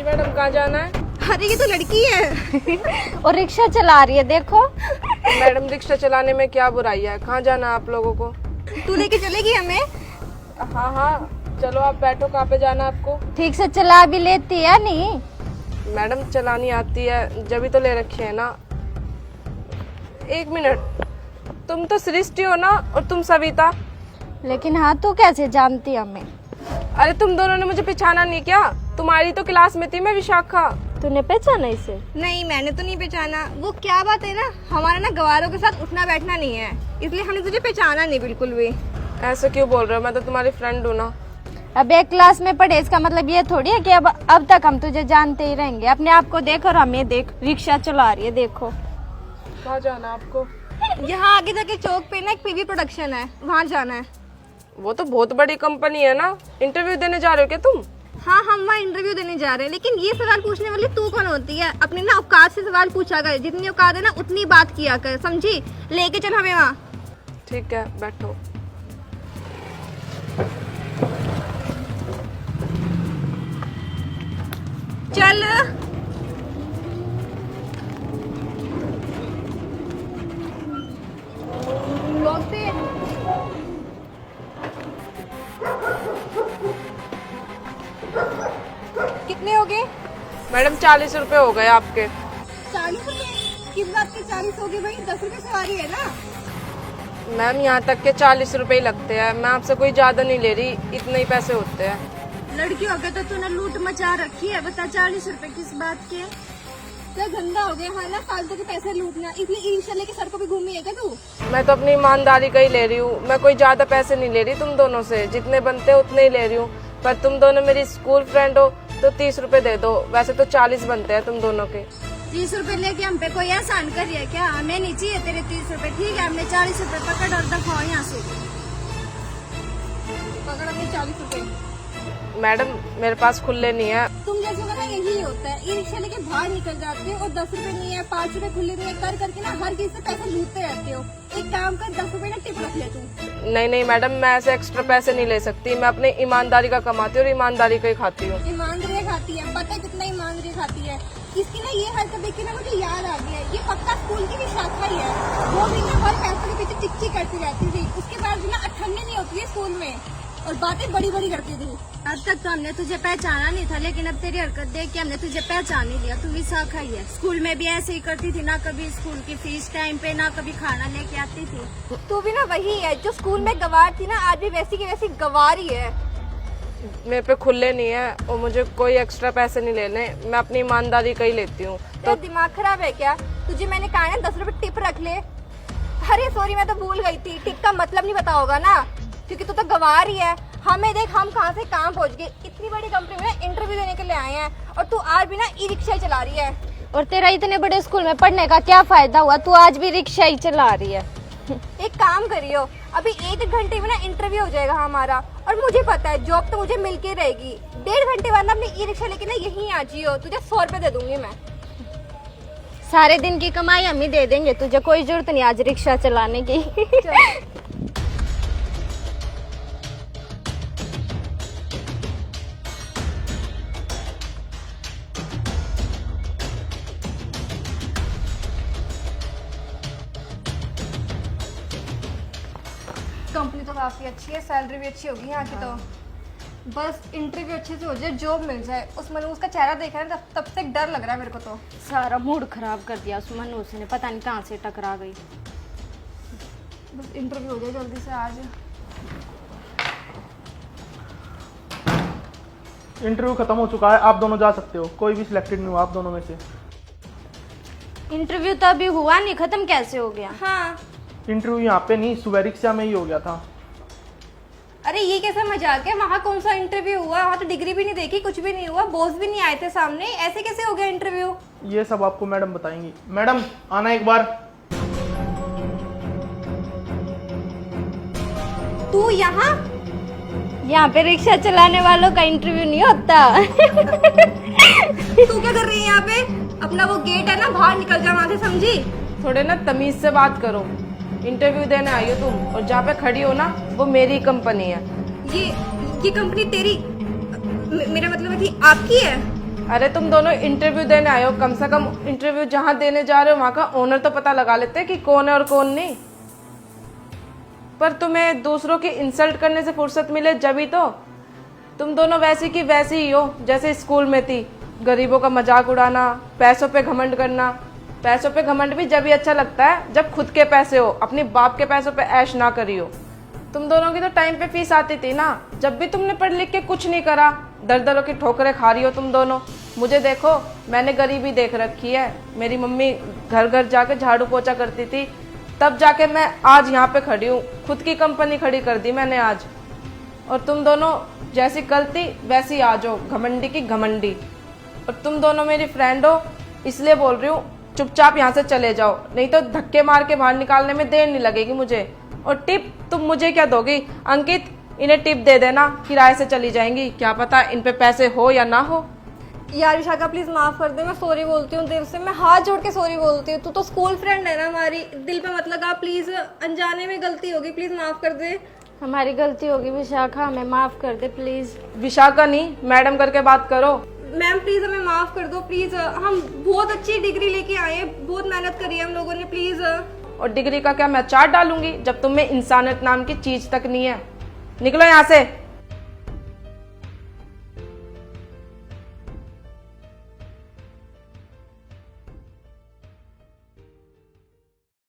जी madam, कहाँ जाना है? अरे ये तो लड़की है और रिक्शा चला रही है, देखो। मैडम, रिक्शा चलाने में क्या बुराई है? कहाँ जाना है आप लोगों को? तू लेके चलेगी हमें? हाँ हाँ, चलो आप बैठो। कहाँ पे जाना है आपको? ठीक से चला भी लेती है नहीं? मैडम, चलानी आती है जब तो ले रखी है ना। एक मिनट, तुम तो सृष्टि हो ना, और तुम सविता। लेकिन हाँ, तू कैसे जानती हमें? अरे तुम दोनों ने मुझे पहचाना नहीं क्या? तुम्हारी तो क्लास में थी मैं, विशाखा। तूने पहचाना इसे? नहीं, मैंने तो नहीं पहचाना। वो क्या बात है ना, हमारा ना गवारों के साथ उठना बैठना नहीं है, इसलिए हमने तुझे पहचाना नहीं बिल्कुल भी। ऐसे क्यों बोल रहे हो? मैं तो तुम्हारी फ्रेंड हूँ ना। अब एक क्लास में पढ़े इसका मतलब ये थोड़ी है कि अब तक हम तुझे जानते ही रहेंगे। अपने आप को देख और हमें देख, रिक्शा चला रही है, देखो। कहाँ जाना है आपको? यहाँ आगे जाके चौक पे ना एक पीवी प्रोडक्शन है, वहाँ जाना है। वो तो बहुत बड़ी कंपनी है ना। इंटरव्यू देने जा रहे हो क्या तुम? हाँ, हम वहाँ इंटरव्यू देने जा रहे हैं, लेकिन ये सवाल पूछने वाली तू कौन होती है? अपनी ना औकात से सवाल पूछा कर, जितनी औकात है ना उतनी बात किया कर, समझी? लेके चल हमें वहाँ। ठीक है, बैठो। चल। लॉक दे। कितने हो गए? मैडम, 40 रुपए हो गए आपके। 40 रुपए? किस बात के 40 हो गए भाई? 10 रुपए सवारी है ना। मैम, यहाँ तक के 40 रुपए ही लगते हैं। मैं आपसे कोई ज्यादा नहीं ले रही, इतने ही पैसे होते हैं। लड़की हो गए तो तूने लूट मचा रखी है, बता 40 रुपए किस बात के? क्या गंदा हो गया, हाँ ना, फालतू के पैसे लूटना। इसलिए ई रिक्शा लेके सड़कों पे घूमी है क्या तू? मैं तो अपनी ईमानदारी का ही ले रही हूँ। मैं कोई ज्यादा पैसे नहीं ले रही तुम दोनों से, जितने बनते हैं उतने ही ले रही हूँ। पर तुम दोनों मेरी स्कूल फ्रेंड हो तो 30 रुपए दे दो। वैसे तो 40 बनते हैं तुम दोनों के। 30 रुपए लेके हम पे कोई एहसान कर है क्या? हमें नहीं चाहिए तेरे 30 रुपए, ठीक है? हमने 40 रुपए पकड़ और दफाओ यहाँ से। पकड़ अपने 40 रुपए। मैडम, मेरे पास खुले नहीं है। तुम जैसे का ना यही होता है, ई रिक्शा लेके बाहर निकल जाते हो और 10 रुपए नहीं है, 5 रुपए खुले नहीं है कर करके ना हर किसी से पैसे लूटते रहते हो। एक काम कर, 10 रुपए ना टिप रख ले तू। नहीं नहीं मैडम, मैं ऐसे एक्स्ट्रा पैसे नहीं ले सकती। मैं अपनी ईमानदारी का कमाती हूँ और ईमानदारी का ही खाती हूँ। ईमानदारी खाती है, पता है कितना ईमानदारी खाती है? इसकी ना ये हरकत देख के ना मुझे याद आ गया, ये पक्का स्कूल की भी शाखा ही है। वो भी ना हर पैसे के पीछे चिक्की करती रहती थी, उसके बाद भी ना अठन्नी नहीं होती है स्कूल में, और बातें बड़ी बड़ी करती थी। अब तक तो हमने तुझे पहचाना नहीं था, लेकिन अब तेरी हरकत देख के हमने तुझे पहचान ही लिया। तू भी शाखा ही है। स्कूल में भी ऐसे ही करती थी ना, कभी स्कूल की फीस टाइम पे, ना कभी खाना लेके आती थी। तू भी ना वही है जो स्कूल में गवार थी ना, आज भी वैसी की वैसी गवार ही है। मेरे पे खुले नहीं है और मुझे कोई एक्स्ट्रा पैसे नहीं लेने। मैं अपनी ईमानदारी का ही लेती हूँ। तो दिमाग खराब है क्या? तुझे मैंने कहा ना 10 रुपए टिप रख ले। अरे सॉरी, मैं तो भूल गई थी। टिप का मतलब नहीं पता होगा ना, क्योंकि तू तो गवार ही है। हमें देख, हम कहाँ से कहाँ पहुँच गए। इतनी बड़ी कंपनी में इंटरव्यू देने के लिए आए हैं और तू आज भी ना ई रिक्शा चला रही है। और तेरा इतने बड़े स्कूल में पढ़ने का क्या फायदा हुआ? तू आज भी रिक्शा ही चला रही है। एक काम करियो, अभी 1 घंटे में ना इंटरव्यू हो जाएगा हमारा, और मुझे पता है जॉब तो मुझे मिलके रहेगी। 1.5 घंटे बाद ना अपनी ई रिक्शा लेके ना यहीं आ जियो, तुझे 100 रुपए दे दूंगी मैं। सारे दिन की कमाई हम ही दे देंगे तुझे, कोई जरूरत नहीं आज रिक्शा चलाने की। कंपनी तो काफ़ी अच्छी है, सैलरी भी अच्छी होगी यहाँ की। तो बस इंटरव्यू अच्छे से हो जाए, जॉब मिल जाए। उस मनूस का चेहरा देखा है ना, तब से डर लग रहा है मेरे को। तो सारा मूड खराब कर दिया उस मनूस ने, पता नहीं कहाँ से टकरा गई। बस इंटरव्यू हो जाए जल्दी से आज। इंटरव्यू खत्म हो चुका है, आप दोनों जा सकते हो। कोई भी सिलेक्टेड नहीं हुआ आप दोनों में से। इंटरव्यू तो अभी हुआ नहीं, खत्म कैसे हो गया? हाँ, इंटरव्यू यहाँ पे नहीं, सुबह रिक्शा में ही हो गया था। अरे ये कैसा मजाक है? वहाँ कौन सा इंटरव्यू हुआ? वहाँ तो डिग्री भी नहीं देखी, कुछ भी नहीं हुआ, बॉस भी नहीं आए थे सामने। ऐसे कैसे हो गया इंटरव्यू? ये सब आपको मैडम बताएंगी। मैडम, आना एक बार। तू यहाँ पे रिक्शा चलाने वालों का इंटरव्यू नहीं होता। तू क्या कर रही है यहाँ पे? अपना वो गेट है ना, बाहर निकल जा वहाँ से, समझी? थोड़े ना तमीज से बात करो। इंटरव्यू देने आई हो तुम, और जहाँ पे खड़ी हो ना वो मेरी कंपनी है। ये कंपनी तेरी, मेरा मतलब है कि आपकी है। अरे तुम दोनों इंटरव्यू देने आए हो, कम से कम इंटरव्यू जहाँ देने जा रहे हो वहां का ओनर तो पता लगा लेते कि कौन है और कौन नहीं। पर तुम्हें दूसरों की इंसल्ट करने से फुर्सत मिले जभी तो। तुम दोनों वैसी की वैसी ही हो जैसे स्कूल में थी, गरीबों का मजाक उड़ाना, पैसों पे घमंड करना। पैसों पे घमंड भी जब ही अच्छा लगता है जब खुद के पैसे हो, अपनी बाप के पैसों पे ऐश ना करी हो। तुम दोनों की तो टाइम पे फीस आती थी ना, जब भी तुमने पढ़ लिख के कुछ नहीं करा, दर दरों की ठोकरें खा रही हो तुम दोनों। मुझे देखो, मैंने गरीबी देख रखी है। मेरी मम्मी घर घर जाके झाड़ू पोछा करती थी, तब जाके मैं आज यहाँ पे खड़ी हूँ। खुद की कंपनी खड़ी कर दी मैंने आज। और तुम दोनों जैसी कल थी वैसी आज हो, घमंडी की घमंडी। और तुम दोनों मेरी फ्रेंड हो इसलिए बोल रही हूँ, चुपचाप यहाँ से चले जाओ, नहीं तो धक्के मार के बाहर निकालने में देर नहीं लगेगी मुझे। और टिप तुम मुझे क्या दोगी? अंकित, इन्हें टिप दे देना, किराए से चली जाएंगी, क्या पता इन पे पैसे हो या ना हो। यार विशाखा प्लीज माफ कर दे, मैं सॉरी बोलती हूँ दिल से, मैं हाथ जोड़ के सॉरी बोलती हूँ। तू तो स्कूल फ्रेंड है ना हमारी, दिल पे मत लगा प्लीज, अनजाने में गलती होगी, प्लीज माफ कर दे। हमारी गलती होगी विशाखा, हमें माफ कर दे प्लीज। विशाखा नहीं, मैडम करके बात करो। मैम प्लीज हमें माफ कर दो प्लीज, हम बहुत अच्छी डिग्री लेके आए हैं, बहुत मेहनत करी है हम लोगों ने, प्लीज। और डिग्री का क्या मैं चार्ट डालूंगी जब तुम में इंसानियत नाम की चीज तक नहीं है? निकलो यहाँ से।